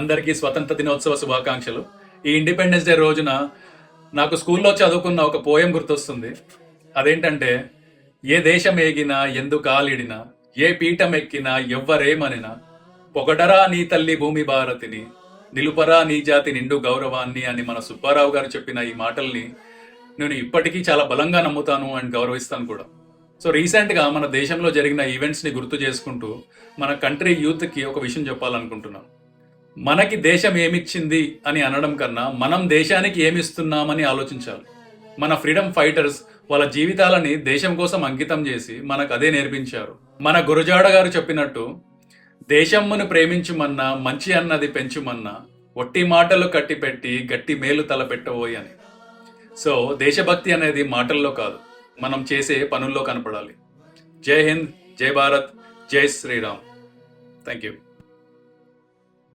అందరికీ స్వతంత్ర దినోత్సవ శుభాకాంక్షలు. ఈ ఇండిపెండెన్స్ డే రోజున నాకు స్కూల్లో చదువుకున్న ఒక పోయం గుర్తొస్తుంది. అదేంటంటే, ఏ దేశం ఏగినా ఎందు కాలిడినా, ఏ పీఠం ఎక్కినా ఎవ్వరేమనినా, పొగడరా నీ తల్లి భూమి భారతిని, నిలుపరా నీ జాతి నిండు గౌరవాన్ని అని మన సుబ్బారావు గారు చెప్పిన ఈ మాటల్ని నేను ఇప్పటికీ చాలా బలంగా నమ్ముతాను అండ్ గౌరవిస్తాను కూడా. సో రీసెంట్గా మన దేశంలో జరిగిన ఈవెంట్స్ని గుర్తు చేసుకుంటూ మన కంట్రీ యూత్కి ఒక విషయం చెప్పాలనుకుంటున్నాను. మనకి దేశం ఏమిచ్చింది అని అనడం కన్నా మనం దేశానికి ఏమిస్తున్నామని ఆలోచించాలి. మన ఫ్రీడమ్ ఫైటర్స్ వాళ్ళ జీవితాలని దేశం కోసం అంకితం చేసి మనకు అదే నేర్పించారు. మన గురజాడ గారు చెప్పినట్టు, దేశమ్మును ప్రేమించుమన్నా మంచి అన్నది పెంచుమన్నా, ఒట్టి మాటలు కట్టిపెట్టి గట్టి మేలు తలపెట్టబోయి అని. సో దేశభక్తి అనేది మాటల్లో కాదు, మనం చేసే పనుల్లో కనపడాలి. జై హింద్, జై భారత్, జై శ్రీరామ్. Thank you.